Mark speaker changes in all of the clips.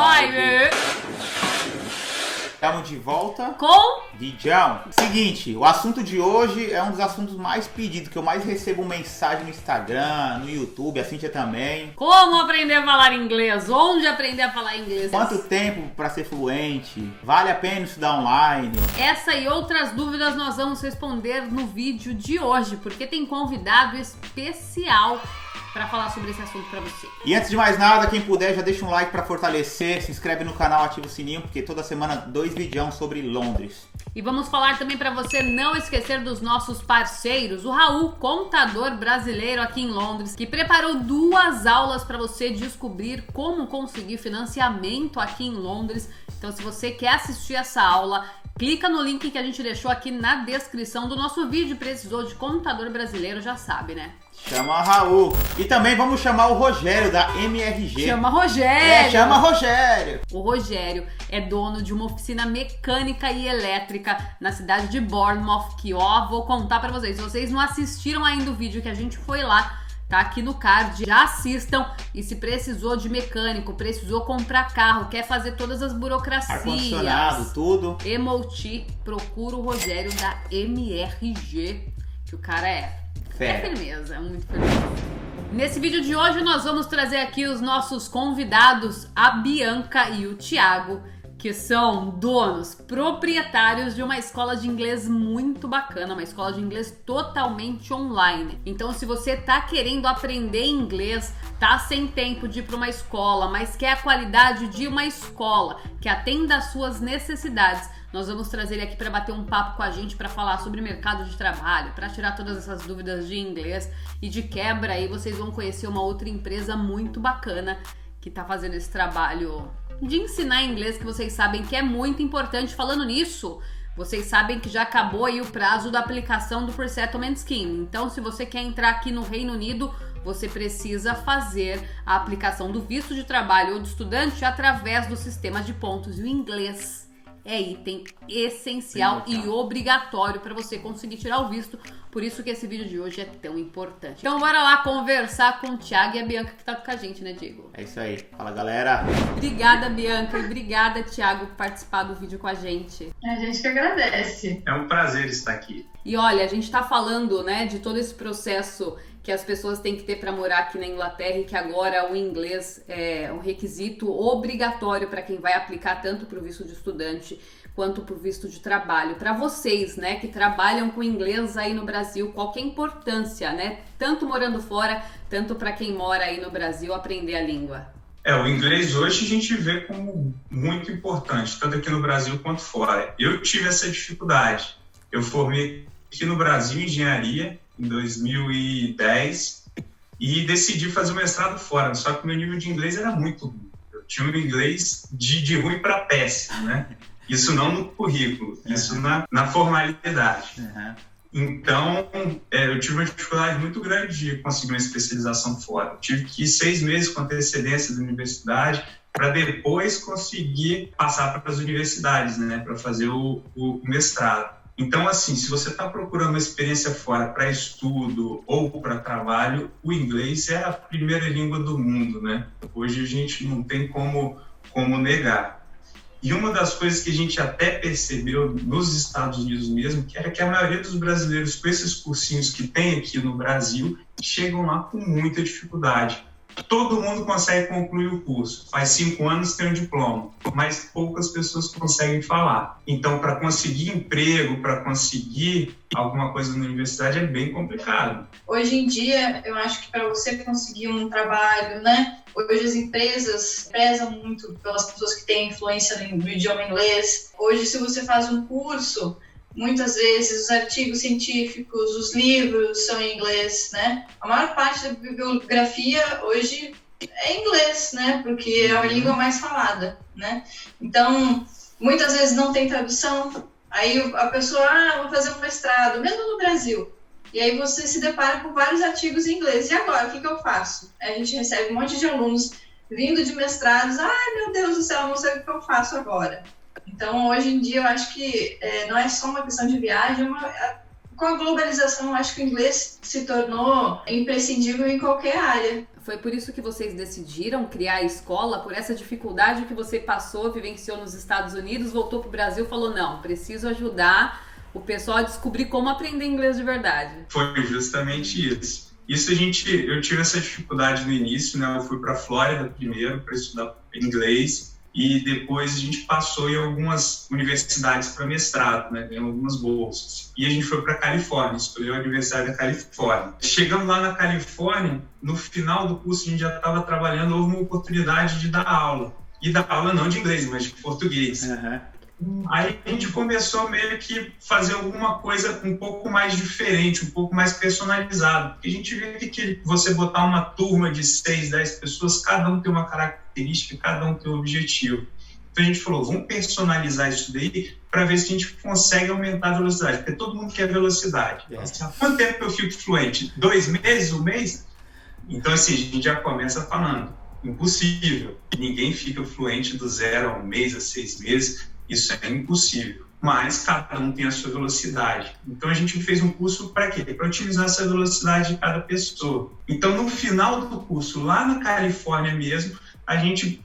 Speaker 1: Vai!
Speaker 2: Estamos de volta
Speaker 1: com
Speaker 2: Dijão. Seguinte, o assunto de hoje é um dos assuntos mais pedidos, que eu mais recebo mensagem no Instagram, no YouTube, a Cíntia também.
Speaker 1: Como aprender a falar inglês? Onde aprender a falar inglês?
Speaker 2: Quanto tempo para ser fluente? Vale a pena estudar online?
Speaker 1: Essa e outras dúvidas nós vamos responder no vídeo de hoje, porque tem convidado especial para falar sobre esse assunto para você.
Speaker 2: E antes de mais nada, quem puder já deixa um like para fortalecer, se inscreve no canal, ativa o sininho, porque toda semana 2 vídeos sobre Londres.
Speaker 1: E vamos falar também para você não esquecer dos nossos parceiros, o Raul, contador brasileiro aqui em Londres, que preparou 2 aulas para você descobrir como conseguir financiamento aqui em Londres. Então, se você quer assistir essa aula, clica no link que a gente deixou aqui na descrição do nosso vídeo. Precisou de contador brasileiro, já sabe, né?
Speaker 2: Chama Raul. E também vamos chamar o Rogério da MRG.
Speaker 1: Chama Rogério.
Speaker 2: Chama Rogério.
Speaker 1: O Rogério é dono de uma oficina mecânica e elétrica na cidade de Bournemouth, que ó, vou contar pra vocês. Se vocês não assistiram ainda o vídeo que a gente foi lá, tá aqui no card, já assistam. E se precisou de mecânico, precisou comprar carro, quer fazer todas as burocracias,
Speaker 2: ar-condicionado, tudo,
Speaker 1: MOT, procura o Rogério da MRG, que o cara é firmeza, é muito firmeza. Nesse vídeo de hoje nós vamos trazer aqui os nossos convidados, a Bianca e o Thiago, que são donos, proprietários de uma escola de inglês muito bacana, uma escola de inglês totalmente online. Então, se você tá querendo aprender inglês, tá sem tempo de ir para uma escola, mas quer a qualidade de uma escola que atenda às suas necessidades, nós vamos trazer ele aqui para bater um papo com a gente, para falar sobre mercado de trabalho, para tirar todas essas dúvidas de inglês, e de quebra aí vocês vão conhecer uma outra empresa muito bacana que tá fazendo esse trabalho de ensinar inglês, que vocês sabem que é muito importante. Falando nisso, vocês sabem que já acabou aí o prazo da aplicação do Pre-Settlement Scheme. Então, se você quer entrar aqui no Reino Unido, você precisa fazer a aplicação do visto de trabalho ou de estudante através do sistema de pontos. E o inglês é item essencial e obrigatório para você conseguir tirar o visto. Por isso que esse vídeo de hoje é tão importante. Então bora lá conversar com o Thiago e a Bianca, que tá com a gente, né, Diego?
Speaker 2: É isso aí. Fala, galera.
Speaker 1: Obrigada, Bianca, e obrigada, Thiago, por participar do vídeo com a gente.
Speaker 3: A gente que agradece.
Speaker 4: É um prazer estar aqui.
Speaker 1: E olha, a gente tá falando, né, de todo esse processo que as pessoas têm que ter para morar aqui na Inglaterra, e que agora o inglês é um requisito obrigatório para quem vai aplicar tanto para o visto de estudante quanto para o visto de trabalho. Para vocês, né, que trabalham com inglês aí no Brasil, qual que é a importância, né, tanto morando fora, tanto para quem mora aí no Brasil, aprender a língua?
Speaker 4: O inglês hoje a gente vê como muito importante, tanto aqui no Brasil quanto fora. Eu tive essa dificuldade. Eu formei aqui no Brasil em engenharia em 2010 e decidi fazer o mestrado fora, só que o meu nível de inglês era muito ruim. Eu tinha um inglês de ruim para péssimo, né? Isso não no currículo, isso na formalidade. Então, eu tive uma dificuldade muito grande de conseguir uma especialização fora. Eu tive que ir 6 meses com antecedência da universidade para depois conseguir passar para as universidades, né, para fazer o mestrado. Então, assim, se você está procurando uma experiência fora para estudo ou para trabalho, o inglês é a primeira língua do mundo, né? Hoje a gente não tem como negar. E uma das coisas que a gente até percebeu nos Estados Unidos mesmo, que era que a maioria dos brasileiros com esses cursinhos que tem aqui no Brasil, chegam lá com muita dificuldade. Todo mundo consegue concluir o curso, faz 5 anos, tem um diploma, mas poucas pessoas conseguem falar. Então, para conseguir emprego, para conseguir alguma coisa na universidade é bem complicado.
Speaker 3: Hoje em dia, eu acho que para você conseguir um trabalho, né? Hoje as empresas prezam muito pelas pessoas que têm influência no idioma inglês. Hoje, se você faz um curso, muitas vezes os artigos científicos, os livros são em inglês, né? A maior parte da bibliografia hoje é em inglês, né? Porque é a língua mais falada, né? Então, muitas vezes não tem tradução. Aí a pessoa, vou fazer um mestrado, mesmo no Brasil. E aí você se depara com vários artigos em inglês. E agora, o que eu faço? A gente recebe um monte de alunos vindo de mestrados. Ai, meu Deus do céu, não sei o que eu faço agora. Então, hoje em dia, eu acho que não é só uma questão de viagem, com a globalização, eu acho que o inglês se tornou imprescindível em qualquer área.
Speaker 1: Foi por isso que vocês decidiram criar a escola? Por essa dificuldade que você passou, vivenciou nos Estados Unidos, voltou pro Brasil e falou, não, preciso ajudar o pessoal a descobrir como aprender inglês de verdade.
Speaker 4: Foi justamente isso. Eu tive essa dificuldade no início, né? Eu fui para a Flórida primeiro para estudar inglês e depois a gente passou em algumas universidades para mestrado, né? Em algumas bolsas. E a gente foi para a Califórnia, escolheu a Universidade da Califórnia. Chegando lá na Califórnia, no final do curso a gente já estava trabalhando, houve uma oportunidade de dar aula. E dar aula não de inglês, mas de português.
Speaker 2: Uhum.
Speaker 4: Aí a gente começou meio que fazer alguma coisa um pouco mais diferente, um pouco mais personalizado. Porque a gente vê que você botar uma turma de 6, 10 pessoas, cada um tem uma característica, cada um tem um objetivo. Então a gente falou, vamos personalizar isso daí para ver se a gente consegue aumentar a velocidade. Porque todo mundo quer velocidade. Assim, há quanto tempo eu fico fluente? 2 meses? 1 mês? Então assim, a gente já começa falando, impossível. Ninguém fica fluente do 0 a 1 mês, a 6 meses. Isso é impossível, mas cada um tem a sua velocidade. Então a gente fez um curso para quê? Para otimizar essa velocidade de cada pessoa. Então no final do curso, lá na Califórnia mesmo, a gente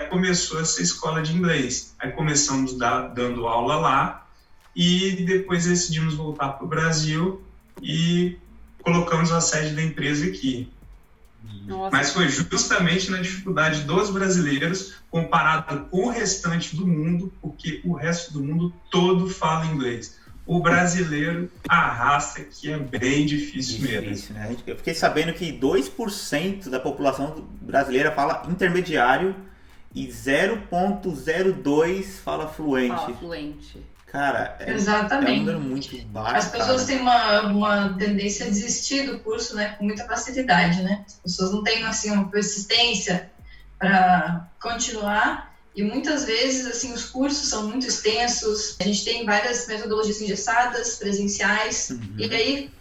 Speaker 4: começou essa escola de inglês. Aí começamos dando aula lá e depois decidimos voltar para o Brasil e colocamos a sede da empresa aqui.
Speaker 1: Nossa.
Speaker 4: Mas foi justamente na dificuldade dos brasileiros comparado com o restante do mundo, porque o resto do mundo todo fala inglês. O brasileiro arrasta, que é bem difícil mesmo.
Speaker 2: Né? Eu fiquei sabendo que 2% da população brasileira fala intermediário e 0,02% fala fluente.
Speaker 1: Fala fluente.
Speaker 2: Cara, é um número muito baixo.
Speaker 3: As pessoas têm uma tendência a desistir do curso, né, com muita facilidade, né? As pessoas não têm assim uma persistência para continuar e muitas vezes assim os cursos são muito extensos. A gente tem várias metodologias engessadas, presenciais e aí,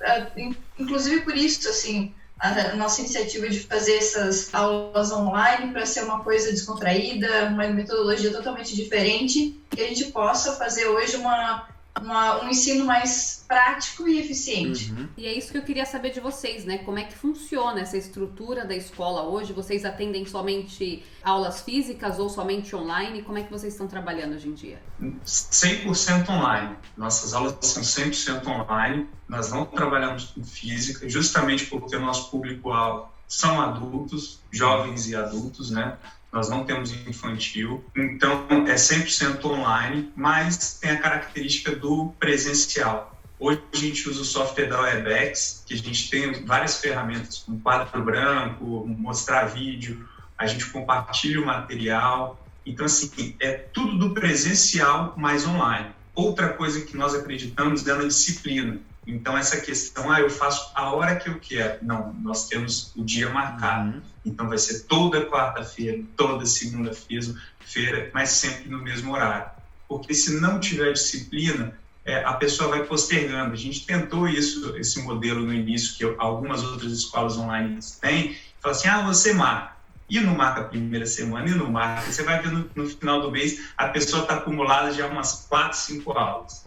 Speaker 3: inclusive por isso assim a nossa iniciativa de fazer essas aulas online para ser uma coisa descontraída, uma metodologia totalmente diferente, que a gente possa fazer hoje um ensino mais prático e eficiente.
Speaker 1: E é isso que eu queria saber de vocês, né? Como é que funciona essa estrutura da escola hoje? Vocês atendem somente aulas físicas ou somente online? Como é que vocês estão trabalhando hoje em dia?
Speaker 4: 100% online. Nossas aulas são 100% online. Nós não trabalhamos com física, justamente porque o nosso público-alvo são adultos, jovens e adultos, né? Nós não temos infantil, então é 100% online, mas tem a característica do presencial. Hoje a gente usa o software da Webex, que a gente tem várias ferramentas, como quadro branco, mostrar vídeo, a gente compartilha o material. Então, assim, é tudo do presencial mais online. Outra coisa que nós acreditamos é na disciplina. Então, essa questão, eu faço a hora que eu quero. Não, nós temos o dia marcado. Então, vai ser toda quarta-feira, toda segunda-feira, mas sempre no mesmo horário. Porque se não tiver disciplina, a pessoa vai postergando. A gente tentou esse modelo no início, que algumas outras escolas online têm. Fala assim, você marca. E não marca a primeira semana, e não marca. Você vai ver no final do mês, a pessoa está acumulada já umas 4, 5 aulas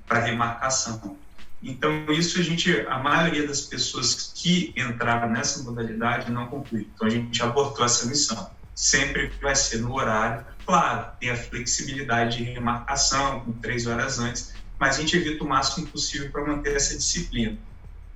Speaker 4: para remarcação. Então, isso a maioria das pessoas que entraram nessa modalidade não conclui. Então, a gente abortou essa missão. Sempre vai ser no horário. Claro, tem a flexibilidade de remarcação, com 3 horas antes, mas a gente evita o máximo possível para manter essa disciplina.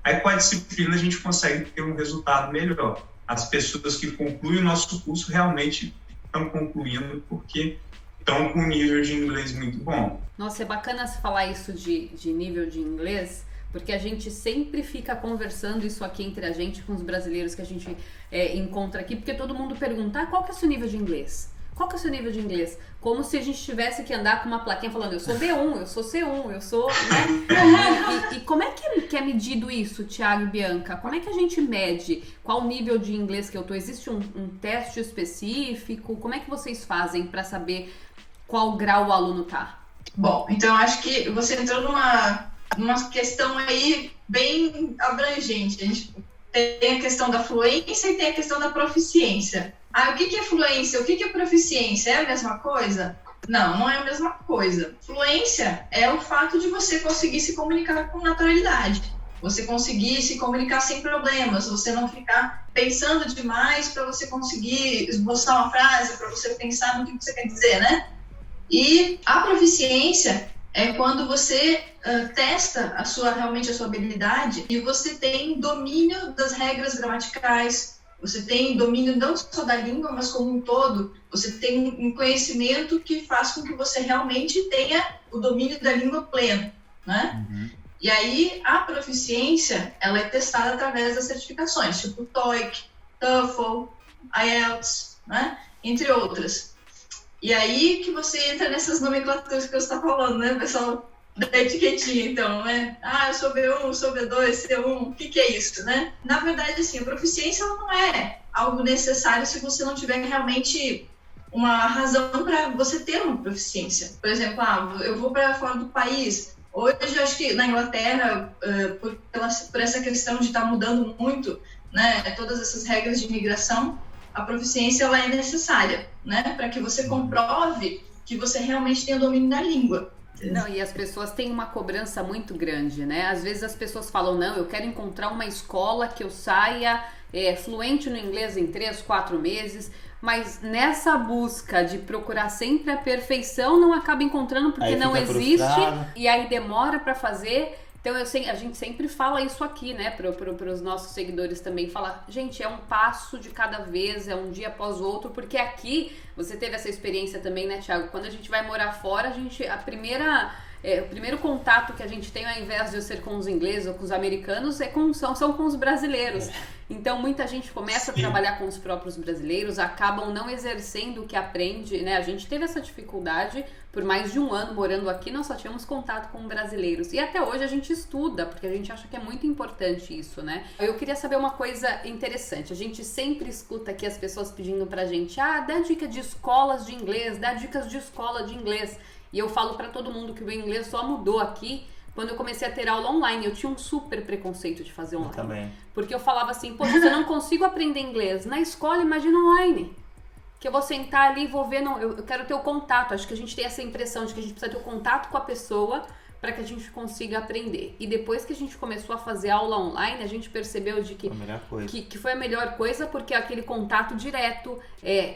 Speaker 4: Aí, com a disciplina, a gente consegue ter um resultado melhor. As pessoas que concluem o nosso curso realmente estão concluindo porque estão com um nível de inglês muito bom.
Speaker 1: Nossa, é bacana você falar isso de nível de inglês, porque a gente sempre fica conversando isso aqui entre a gente, com os brasileiros que a gente encontra aqui, porque todo mundo pergunta, qual que é o seu nível de inglês? Qual que é o seu nível de inglês? Como se a gente tivesse que andar com uma plaquinha falando, eu sou B1, eu sou C1, eu sou... Né? E como é que é medido isso, Thiago e Bianca? Como é que a gente mede qual nível de inglês que eu tô? Existe um teste específico? Como é que vocês fazem para saber qual grau o aluno tá?
Speaker 3: Bom, então eu acho que você entrou numa questão aí bem abrangente. A gente tem a questão da fluência e tem a questão da proficiência. O que é fluência? O que é proficiência? É a mesma coisa? Não, não é a mesma coisa. Fluência é o fato de você conseguir se comunicar com naturalidade. você conseguir se comunicar sem problemas, você não ficar pensando demais para você conseguir esboçar uma frase, para você pensar no que você quer dizer, né? E a proficiência é quando você testa realmente a sua habilidade e você tem domínio das regras gramaticais, você tem domínio não só da língua, mas como um todo, você tem um conhecimento que faz com que você realmente tenha o domínio da língua pleno, né? Uhum. E aí, a proficiência, ela é testada através das certificações, tipo TOEIC, TOEFL, IELTS, né? Entre outras. E aí que você entra nessas nomenclaturas que você está falando, né, pessoal? Da etiquetinha, então, né? Eu sou B1, sou B2, C1, o que é isso, né? Na verdade, assim, a proficiência ela não é algo necessário se você não tiver realmente uma razão para você ter uma proficiência. Por exemplo, eu vou para fora do país. Hoje, eu acho que na Inglaterra, por essa questão de estar mudando muito, né, todas essas regras de imigração, a proficiência ela é necessária, né, para que você comprove que você realmente tem o domínio da língua.
Speaker 1: Não, e as pessoas têm uma cobrança muito grande, né? Às vezes as pessoas falam, não, eu quero encontrar uma escola que eu saia fluente no inglês em 3, 4 meses, mas nessa busca de procurar sempre a perfeição não acaba encontrando porque não existe frustrado. E aí demora para fazer. Então a gente sempre fala isso aqui, né, para os nossos seguidores também, fala, gente, é um passo de cada vez, é um dia após o outro, porque aqui, você teve essa experiência também, né, Thiago, quando a gente vai morar fora, o primeiro contato que a gente tem, ao invés de ser com os ingleses ou com os americanos, são com os brasileiros. Então muita gente começa a trabalhar com os próprios brasileiros, acabam não exercendo o que aprende, né? A gente teve essa dificuldade por mais de um ano morando aqui, nós só tínhamos contato com brasileiros. E até hoje a gente estuda, porque a gente acha que é muito importante isso, né? Eu queria saber uma coisa interessante. A gente sempre escuta aqui as pessoas pedindo pra gente, dá dica de escolas de inglês, dá dicas de escola de inglês. E eu falo pra todo mundo que o inglês só mudou aqui quando eu comecei a ter aula online. Eu tinha um super preconceito de fazer online. Eu também. Porque eu falava assim, poxa, se eu não consigo aprender inglês na escola, imagina online. Que eu vou sentar ali e vou ver, eu quero ter o contato. Acho que a gente tem essa impressão de que a gente precisa ter o contato com a pessoa para que a gente consiga aprender. E depois que a gente começou a fazer aula online, a gente percebeu que foi a melhor coisa, porque aquele contato direto,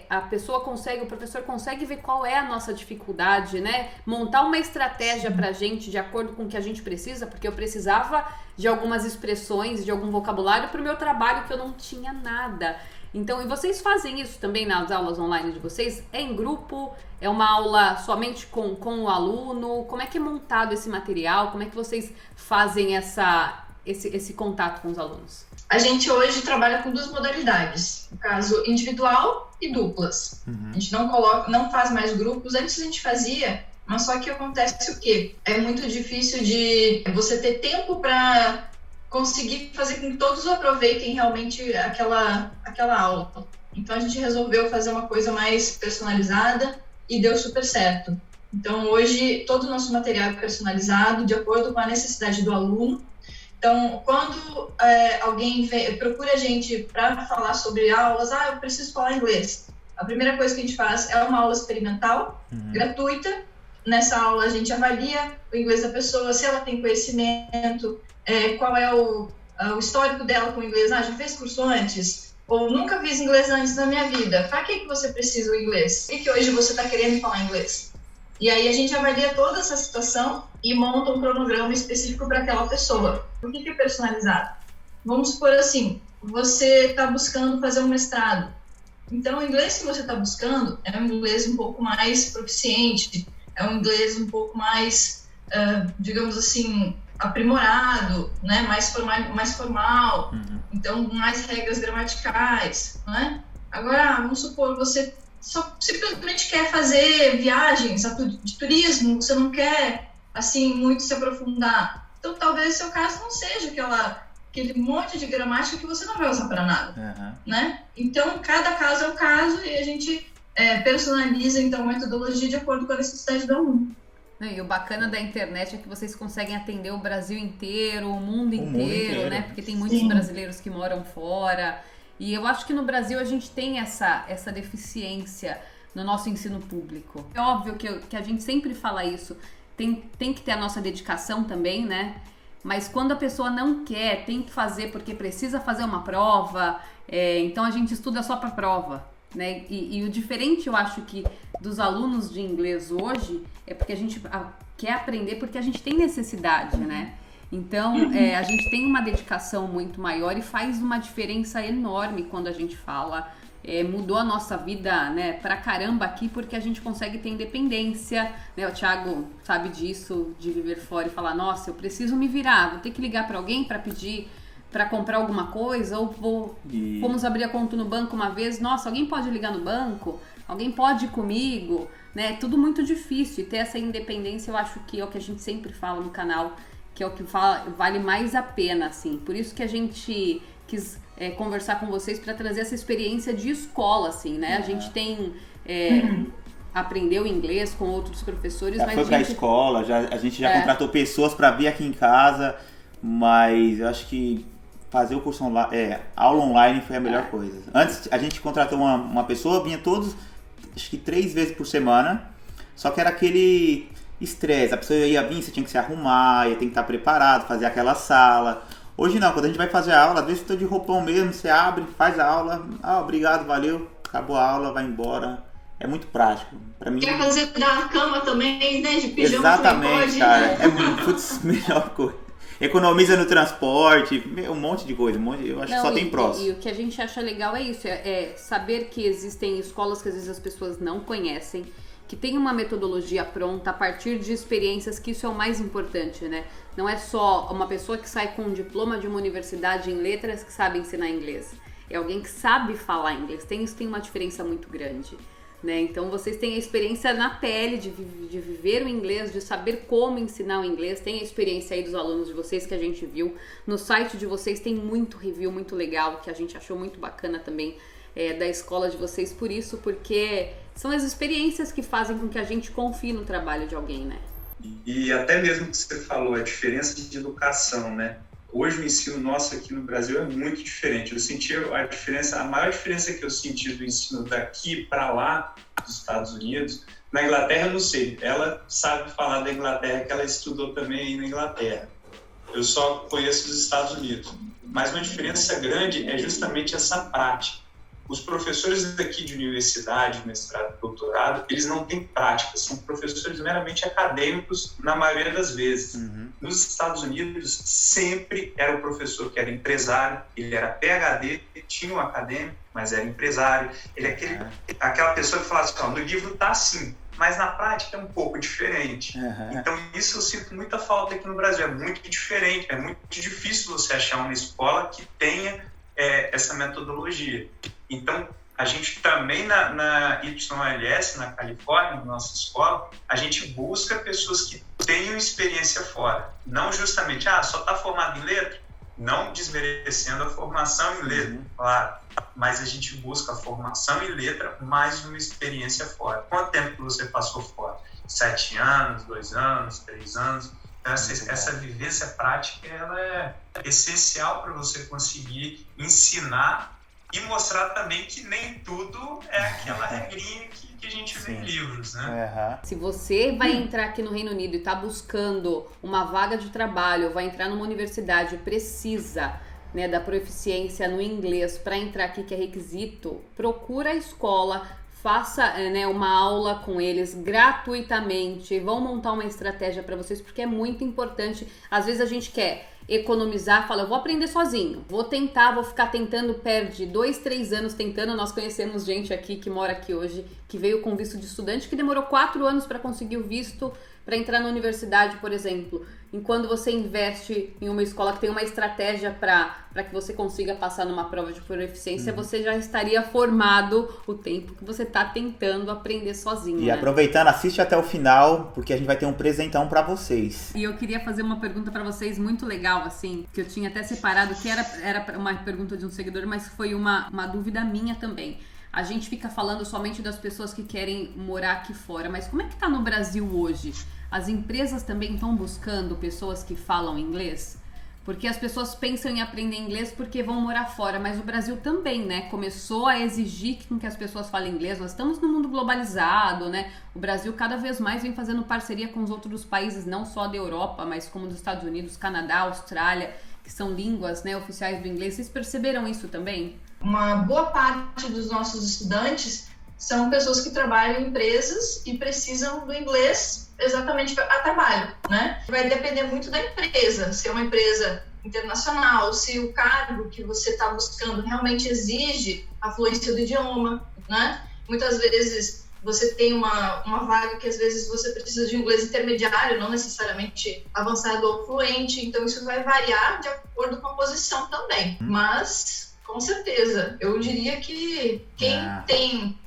Speaker 1: a pessoa consegue, o professor consegue ver qual é a nossa dificuldade, né? Montar uma estratégia pra gente de acordo com o que a gente precisa, porque eu precisava de algumas expressões, de algum vocabulário pro meu trabalho que eu não tinha nada. Então, e vocês fazem isso também nas aulas online de vocês? É em grupo? É uma aula somente com o aluno? Como é que é montado esse material? Como é que vocês fazem esse contato com os alunos?
Speaker 3: A gente hoje trabalha com 2 modalidades, no caso individual e duplas. Uhum. A gente não faz mais grupos, antes a gente fazia, mas só que acontece o quê? É muito difícil de você ter tempo para conseguir fazer com que todos aproveitem realmente aquela aula. Então a gente resolveu fazer uma coisa mais personalizada e deu super certo. Então hoje todo o nosso material é personalizado de acordo com a necessidade do aluno. Então quando alguém procura a gente para falar sobre aulas, eu preciso falar inglês. A primeira coisa que a gente faz é uma aula experimental, gratuita. Nessa aula a gente avalia o inglês da pessoa, se ela tem conhecimento, qual é o histórico dela com o inglês. Já fez curso antes? Ou nunca fiz inglês antes na minha vida? Para que você precisa do inglês? Por que hoje você está querendo falar inglês? E aí a gente avalia toda essa situação e monta um cronograma específico para aquela pessoa. Por que é personalizado? Vamos supor assim, você está buscando fazer um mestrado. Então o inglês que você está buscando é um inglês um pouco mais proficiente, é um inglês um pouco mais, digamos assim, aprimorado, né? mais formal, então mais regras gramaticais, né? Agora, vamos supor, você só simplesmente quer fazer viagens de turismo, você não quer, assim, muito se aprofundar. Então, talvez o seu caso não seja aquele monte de gramática que você não vai usar para nada, né? Então, cada caso é um caso e a gente personaliza, então, a metodologia de acordo com a necessidade do aluno.
Speaker 1: E o bacana da internet é que vocês conseguem atender o Brasil inteiro, o mundo inteiro, né? Porque tem muitos brasileiros que moram fora. E eu acho que no Brasil a gente tem essa deficiência no nosso ensino público. É óbvio que a gente sempre fala isso. Tem que ter a nossa dedicação também, né? Mas quando a pessoa não quer, tem que fazer porque precisa fazer uma prova, então a gente estuda só para prova, né? E o diferente, eu acho que dos alunos de inglês hoje é porque a gente quer aprender porque a gente tem necessidade, né? Então a gente tem uma dedicação muito maior e faz uma diferença enorme quando a gente fala. Mudou a nossa vida, né, pra caramba aqui, porque a gente consegue ter independência, né? O Thiago sabe disso, de viver fora e falar, nossa, eu preciso me virar, vou ter que ligar pra alguém pra pedir pra comprar alguma coisa, ou fomos abrir a conta no banco uma vez, nossa, alguém pode ligar no banco? Alguém pode ir comigo? Né? É tudo muito difícil, e ter essa independência eu acho que é o que a gente sempre fala no canal, que é o que vale mais a pena, assim. Por isso que a gente quis conversar com vocês para trazer essa experiência de escola, assim, né? A gente tem... aprendeu inglês com outros professores,
Speaker 2: mas foi pra escola, a gente já contratou pessoas para vir aqui em casa, mas eu acho que fazer o curso online, aula online foi a melhor coisa. Antes a gente contratou uma pessoa, vinha todos, acho que 3 vezes por semana, só que era aquele estresse, a pessoa ia vir, você tinha que se arrumar, ia ter que estar preparado, fazer aquela sala. Hoje não, quando a gente vai fazer a aula, às vezes eu tô de roupão mesmo, você abre, faz a aula, obrigado, valeu, acabou a aula, vai embora. É muito prático. Pra mim... Quer
Speaker 3: fazer da cama também, né? De pijama.
Speaker 2: Exatamente, cara. É muito melhor coisa. Economiza no transporte, um monte de coisa. Eu acho que só tem prós.
Speaker 1: E o que a gente acha legal é isso, saber que existem escolas que às vezes as pessoas não conhecem, que tem uma metodologia pronta a partir de experiências, que isso é o mais importante, né? Não é só uma pessoa que sai com um diploma de uma universidade em letras que sabe ensinar inglês. É alguém que sabe falar inglês. Isso tem uma diferença muito grande, né? Então vocês têm a experiência na pele de viver o inglês, de saber como ensinar o inglês. Tem a experiência aí dos alunos de vocês que a gente viu. No site de vocês tem muito review, muito legal, que a gente achou muito bacana também. Da escola de vocês, porque são as experiências que fazem com que a gente confie no trabalho de alguém, né?
Speaker 4: E até mesmo que você falou, a diferença de educação, né? Hoje o ensino nosso aqui no Brasil é muito diferente. Eu senti a maior diferença que eu senti do ensino daqui para lá, dos Estados Unidos. Na Inglaterra, eu não sei. Ela sabe falar da Inglaterra, que ela estudou também aí na Inglaterra. Eu só conheço dos Estados Unidos. Mas uma diferença grande é justamente essa prática. Os professores daqui de universidade, mestrado, doutorado, eles não têm prática, são professores meramente acadêmicos na maioria das vezes. Nos Estados Unidos, sempre era o professor que era empresário, ele era PhD, tinha um acadêmico, mas era empresário. Ele é aquela pessoa que fala assim, no livro tá assim, mas na prática é um pouco diferente. Então isso eu sinto muita falta aqui no Brasil, é muito diferente, é muito difícil você achar uma escola que tenha essa metodologia. Então, a gente também na YLS, na Califórnia, na nossa escola, a gente busca pessoas que tenham experiência fora. Não justamente, só está formado em letra, não desmerecendo a formação em letra, claro, mas a gente busca a formação em letra mais uma experiência fora. Quanto tempo que você passou fora? 7 anos, 2 anos, 3 anos? Então, essa vivência prática ela é essencial para você conseguir ensinar e mostrar também que nem tudo é aquela regrinha que a gente vê em livros, né?
Speaker 1: Se você vai entrar aqui no Reino Unido e está buscando uma vaga de trabalho, vai entrar numa universidade e precisa, né, da proficiência no inglês para entrar aqui, que é requisito, procura a escola, faça, né, uma aula com eles gratuitamente, vão montar uma estratégia para vocês, porque é muito importante. Às vezes a gente quer economizar, fala, eu vou aprender sozinho, vou ficar tentando, perde 2, 3 anos tentando. Nós conhecemos gente aqui que mora aqui hoje, que veio com visto de estudante, que demorou 4 anos para conseguir o visto para entrar na universidade, por exemplo. Enquanto você investe em uma escola que tem uma estratégia para que você consiga passar numa prova de proficiência, você já estaria formado o tempo que você está tentando aprender sozinho.
Speaker 2: E aproveitando, assiste até o final, porque a gente vai ter um presentão para vocês.
Speaker 1: E eu queria fazer uma pergunta para vocês muito legal, assim, que eu tinha até separado, que era uma pergunta de um seguidor, mas foi uma dúvida minha também. A gente fica falando somente das pessoas que querem morar aqui fora, mas como é que tá no Brasil hoje? As empresas também estão buscando pessoas que falam inglês? Porque as pessoas pensam em aprender inglês porque vão morar fora, mas o Brasil também, né, começou a exigir que as pessoas falem inglês. Nós estamos num mundo globalizado, né? O Brasil cada vez mais vem fazendo parceria com os outros países, não só da Europa, mas como dos Estados Unidos, Canadá, Austrália, que são línguas, né, oficiais do inglês. Vocês perceberam isso também?
Speaker 3: Uma boa parte dos nossos estudantes são pessoas que trabalham em empresas e precisam do inglês exatamente a trabalho, né? Vai depender muito da empresa, se é uma empresa internacional, se o cargo que você está buscando realmente exige a fluência do idioma, né? Muitas vezes você tem uma vaga que às vezes você precisa de um inglês intermediário, não necessariamente avançado ou fluente, então isso vai variar de acordo com a posição também, mas com certeza, eu diria que quem tem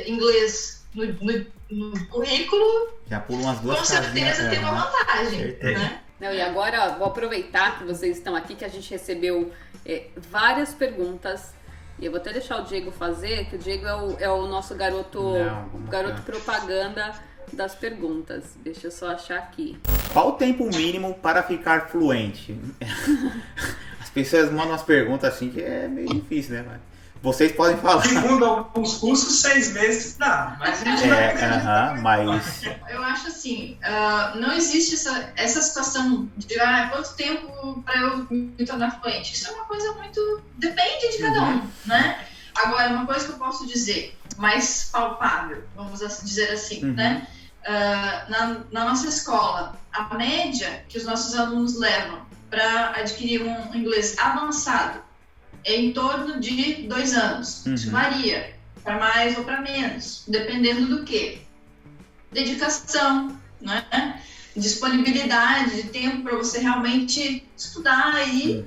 Speaker 3: inglês no currículo,
Speaker 2: já pula umas duas
Speaker 3: com certeza tem uma vantagem, né?
Speaker 1: Não, e agora vou aproveitar que vocês estão aqui, que a gente recebeu várias perguntas, e eu vou até deixar o Diego fazer, que o Diego é o nosso garoto propaganda das perguntas. Deixa eu só achar aqui.
Speaker 2: Qual o tempo mínimo para ficar fluente? As pessoas mandam umas perguntas assim que é meio difícil, né, mano? Vocês podem falar.
Speaker 4: Segundo alguns cursos, 6 meses dá, mas a gente
Speaker 2: mas...
Speaker 3: Eu acho assim, não existe essa situação de quanto tempo para eu me tornar fluente. Isso é uma coisa muito... depende de cada um, né? Agora, uma coisa que eu posso dizer, mais palpável, vamos dizer assim, né? Na nossa escola, a média que os nossos alunos levam para adquirir um inglês avançado é em torno de 2 anos. Isso varia para mais ou para menos, dependendo do quê? Dedicação, né? Disponibilidade de tempo para você realmente estudar e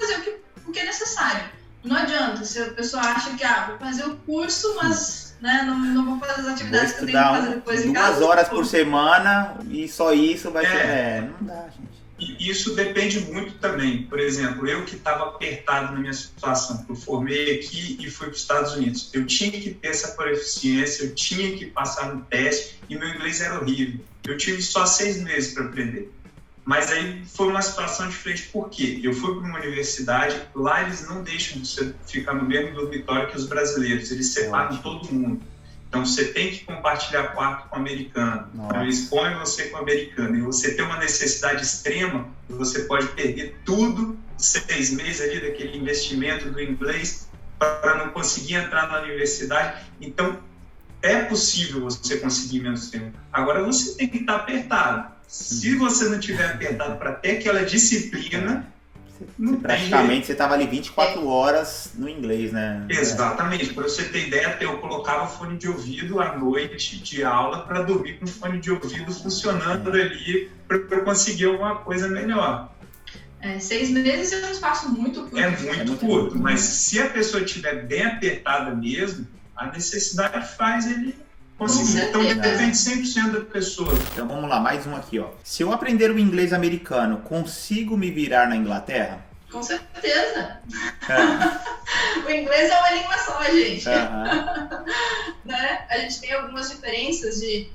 Speaker 3: fazer o que é necessário. Não adianta, se a pessoa acha que vou fazer o curso, mas né, não vou fazer as atividades que eu tenho que fazer depois em casa.
Speaker 2: 2 horas por semana e só isso vai ser... não dá, gente.
Speaker 4: E isso depende muito também. Por exemplo, eu que estava apertado na minha situação, eu formei aqui e fui para os Estados Unidos. Eu tinha que ter essa proficiência, eu tinha que passar no teste e meu inglês era horrível. Eu tive só 6 meses para aprender. Mas aí foi uma situação diferente, por quê? Eu fui para uma universidade, lá eles não deixam você ficar no mesmo dormitório que os brasileiros, eles separam todo mundo. Então, você tem que compartilhar quarto com o americano. Então, eles põem você com o americano. E você tem uma necessidade extrema, você pode perder tudo, 6 meses ali daquele investimento do inglês, para não conseguir entrar na universidade. Então, é possível você conseguir menos tempo. Agora, você tem que estar apertado. Se você não tiver apertado para ter aquela disciplina...
Speaker 2: praticamente você estava ali 24 horas no inglês, né?
Speaker 4: Exatamente. Para você ter ideia, eu colocava fone de ouvido à noite de aula para dormir com o fone de ouvido funcionando ali para conseguir alguma coisa melhor.
Speaker 3: 6 meses é um espaço muito curto.
Speaker 4: É muito curto, mas se a pessoa estiver bem apertada mesmo, a necessidade faz ele conseguir. Então depende 100% da pessoa.
Speaker 2: Então vamos lá, mais um aqui, ó. Se eu aprender o inglês americano, consigo me virar na Inglaterra?
Speaker 3: Com certeza. O inglês é uma língua só, gente. Né? A gente tem algumas diferenças de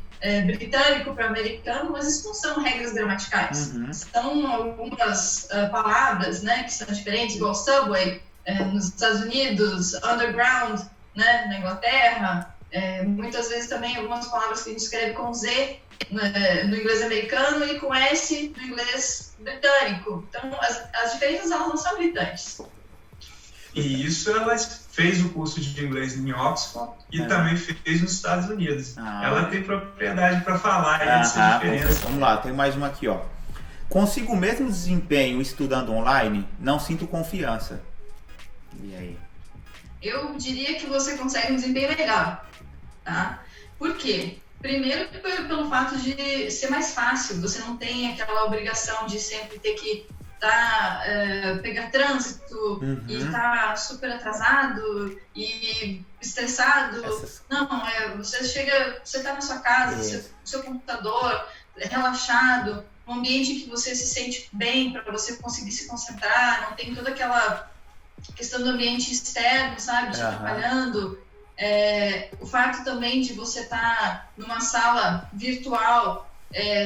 Speaker 3: britânico para americano, mas isso não são regras gramaticais. São algumas palavras, né, que são diferentes, igual subway nos Estados Unidos, underground, né, na Inglaterra. Muitas vezes também algumas palavras que a gente escreve com Z no inglês americano e com S no inglês britânico. Então, as diferenças elas não são gritantes.
Speaker 4: E isso ela fez o curso de inglês em Oxford e também fez nos Estados Unidos. Ela tem propriedade para falar dessa diferença.
Speaker 2: Vamos lá, tem mais uma aqui, ó. Consigo o mesmo desempenho estudando online? Não sinto confiança. E aí?
Speaker 3: Eu diria que você consegue um desempenho legal, tá? Por quê? Primeiro, pelo fato de ser mais fácil. Você não tem aquela obrigação de sempre ter que pegar trânsito e estar super atrasado e estressado. Não, você chega, você está na sua casa, no seu computador, relaxado, um ambiente que você se sente bem para você conseguir se concentrar, não tem toda aquela questão do ambiente externo, sabe, te atrapalhando. O fato também de você estar numa sala virtual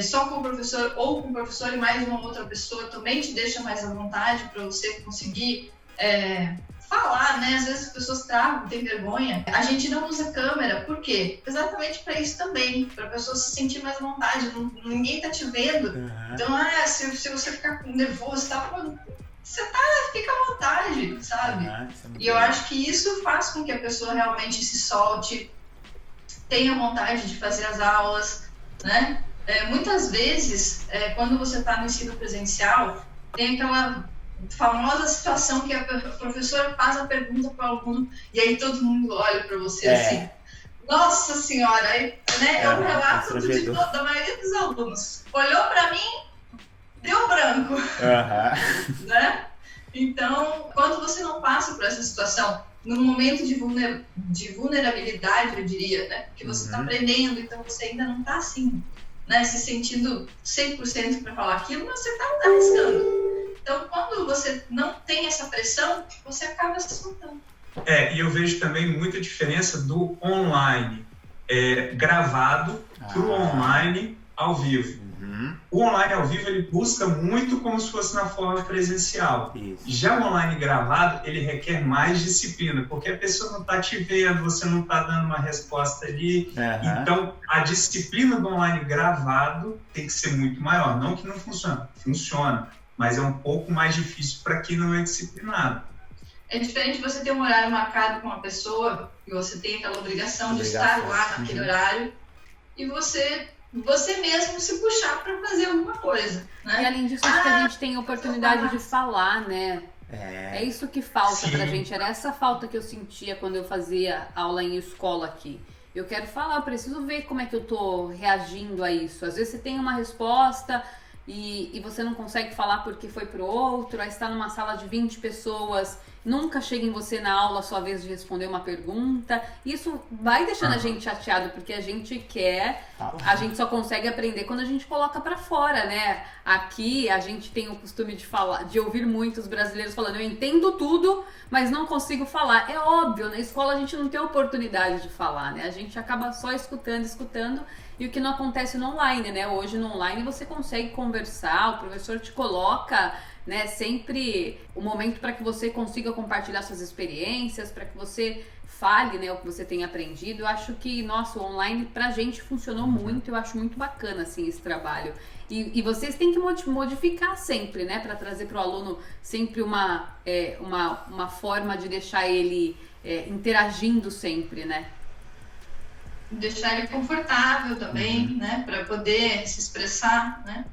Speaker 3: só com o professor ou com o professor e mais uma outra pessoa também te deixa mais à vontade para você conseguir falar, né? Às vezes as pessoas travam, têm vergonha. A gente não usa câmera, por quê? Exatamente para isso também, para a pessoa se sentir mais à vontade. Ninguém tá te vendo. Então, se você ficar nervoso, fica à vontade, sabe? E eu acho que isso faz com que a pessoa realmente se solte, tenha vontade de fazer as aulas, né? Muitas vezes, quando você está no ensino presencial, tem aquela famosa situação que a professora faz a pergunta para o aluno e aí todo mundo olha para você assim. Nossa senhora, né? É um relato da maioria dos alunos. Olhou para mim, deu branco. Né? Então, quando você não passa por essa situação, no momento de vulnerabilidade, eu diria, né? Porque você está aprendendo, então você ainda não está assim, né? Se sentindo 100% para falar aquilo, mas você está arriscando. Então, quando você não tem essa pressão, você acaba se soltando.
Speaker 4: E eu vejo também muita diferença do online gravado para o online ao vivo. O online ao vivo, ele busca muito como se fosse na forma presencial. Isso. Já o online gravado, ele requer mais disciplina, porque a pessoa não está te vendo, você não está dando uma resposta ali. Então, a disciplina do online gravado tem que ser muito maior. Não que não funcione, funciona, mas é um pouco mais difícil para quem não é disciplinado.
Speaker 3: É diferente você ter um horário marcado com uma pessoa e você tem aquela obrigação de estar lá naquele horário e você mesmo se puxar para fazer alguma coisa, né?
Speaker 1: E além disso, acho que a gente tem oportunidade de falar, né? É isso que falta pra gente. Era essa falta que eu sentia quando eu fazia aula em escola aqui. Eu quero falar, eu preciso ver como é que eu tô reagindo a isso. Às vezes você tem uma resposta e você não consegue falar porque foi pro outro, aí está numa sala de 20 pessoas, nunca chega em você na aula a sua vez de responder uma pergunta. Isso vai deixando a gente chateado, porque a gente a gente só consegue aprender quando a gente coloca pra fora, né? Aqui a gente tem o costume de ouvir muitos brasileiros falando, eu entendo tudo, mas não consigo falar. É óbvio, na escola a gente não tem oportunidade de falar, né? A gente acaba só escutando, e o que não acontece no online, né? Hoje no online você consegue conversar, o professor te coloca, né, sempre o momento para que você consiga compartilhar suas experiências, para que você fale, né, o que você tem aprendido. Eu acho que, nossa, o online pra gente funcionou muito, eu acho muito bacana, assim, esse trabalho. E vocês têm que modificar sempre, né, para trazer pro aluno sempre uma forma de deixar ele interagindo sempre, né?
Speaker 3: Deixar ele confortável também, né, para poder se expressar, né?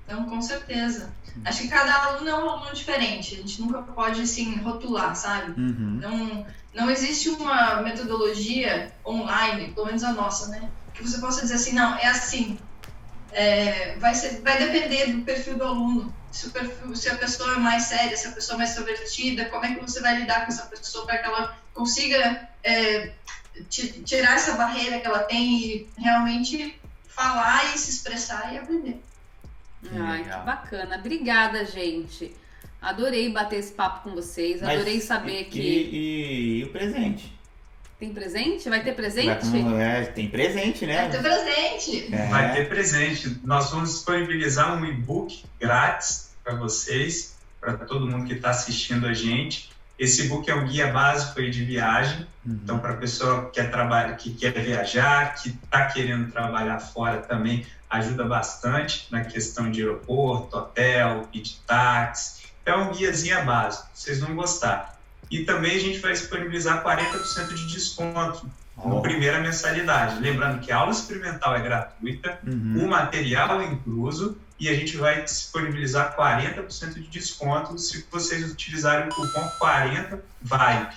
Speaker 3: Então, com certeza. Acho que cada aluno é um aluno diferente. A gente nunca pode, assim, rotular, sabe? Não existe uma metodologia online, pelo menos a nossa, né? Que você possa dizer assim, não, é assim. Vai depender do perfil do aluno. Se a pessoa é mais séria, se a pessoa é mais extrovertida, como é que você vai lidar com essa pessoa para que ela consiga tirar essa barreira que ela tem e realmente falar e se expressar e aprender.
Speaker 1: Ai, que bacana. Obrigada, gente. Adorei bater esse papo com vocês. Adorei saber que...
Speaker 2: E o presente?
Speaker 1: Tem presente? Vai ter presente?
Speaker 2: Tem presente, né?
Speaker 3: Vai ter presente.
Speaker 4: Vai ter presente. Nós vamos disponibilizar um e-book grátis para vocês, para todo mundo que está assistindo a gente. Esse e-book é um guia básico aí de viagem. Então, para a pessoa que quer viajar, que está querendo trabalhar fora também, ajuda bastante na questão de aeroporto, hotel, pedir táxi. É um guiazinho básico, vocês vão gostar. E também a gente vai disponibilizar 40% de desconto na primeira mensalidade. Lembrando que a aula experimental é gratuita, o material é incluso e a gente vai disponibilizar 40% de desconto se vocês utilizarem o cupom 40VIBE.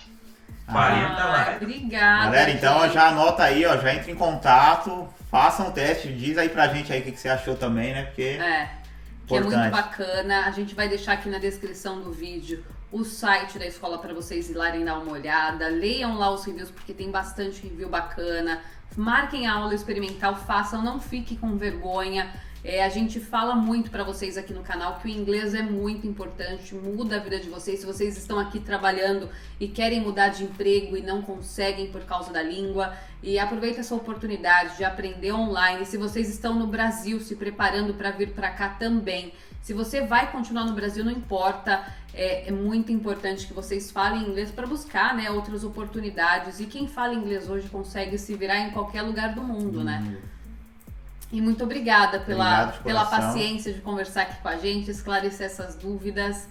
Speaker 4: 40 Vibe.
Speaker 1: Obrigada.
Speaker 2: Galera, então já anota aí, já entra em contato, faça um teste, diz aí pra gente aí o que você achou também, né? Porque
Speaker 1: que é muito bacana. A gente vai deixar aqui na descrição do vídeo o site da escola para vocês irem dar uma olhada. Leiam lá os reviews, porque tem bastante review bacana. Marquem a aula experimental, façam, não fiquem com vergonha. A gente fala muito para vocês aqui no canal que o inglês é muito importante, muda a vida de vocês. Se vocês estão aqui trabalhando e querem mudar de emprego e não conseguem por causa da língua, e aproveita essa oportunidade de aprender online. Se vocês estão no Brasil se preparando para vir para cá também, se você vai continuar no Brasil, não importa, é muito importante que vocês falem inglês para buscar, né, outras oportunidades. E quem fala inglês hoje consegue se virar em qualquer lugar do mundo, né? E muito obrigada pela paciência de conversar aqui com a gente, esclarecer essas dúvidas.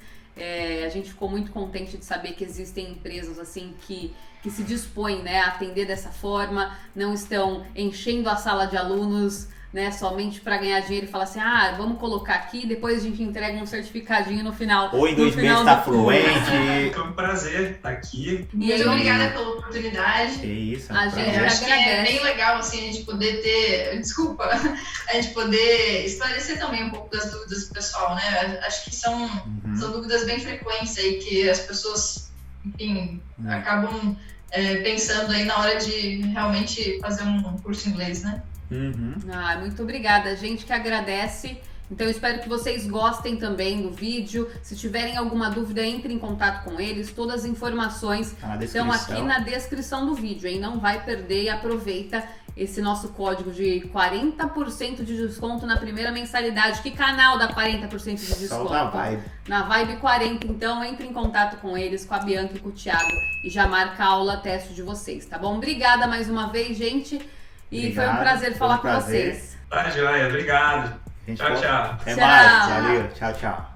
Speaker 1: A gente ficou muito contente de saber que existem empresas assim que se dispõem, né, a atender dessa forma, não estão enchendo a sala de alunos, né, somente para ganhar dinheiro e falar assim, vamos colocar aqui, depois a gente entrega um certificadinho no final.
Speaker 2: Ou em 2 meses está fluente.
Speaker 4: Foi um prazer estar aqui.
Speaker 3: Muito obrigada pela oportunidade.
Speaker 2: Que isso,
Speaker 1: a gente
Speaker 3: acho
Speaker 1: agradece.
Speaker 3: Que é bem legal assim, a gente poder a gente poder esclarecer também um pouco das dúvidas do pessoal, né? Acho que são dúvidas bem frequentes aí que as pessoas, enfim, acabam pensando aí na hora de realmente fazer um curso em inglês, né?
Speaker 1: Muito obrigada, a gente que agradece. Então eu espero que vocês gostem também do vídeo. Se tiverem alguma dúvida, entre em contato com eles. Todas as informações estão aqui na descrição do vídeo, hein? Não vai perder e aproveita esse nosso código de 40% de desconto na primeira mensalidade. Que canal dá 40% de desconto?
Speaker 2: Na Vibe.
Speaker 1: Na Vibe 40, então entre em contato com eles, com a Bianca e com o Thiago e já marca a aula teste de vocês, tá bom? Obrigada mais uma vez, gente. E foi um prazer falar com vocês.
Speaker 4: Tá joia, obrigado. Tchau, tchau.
Speaker 2: Até mais, valeu, tchau, tchau.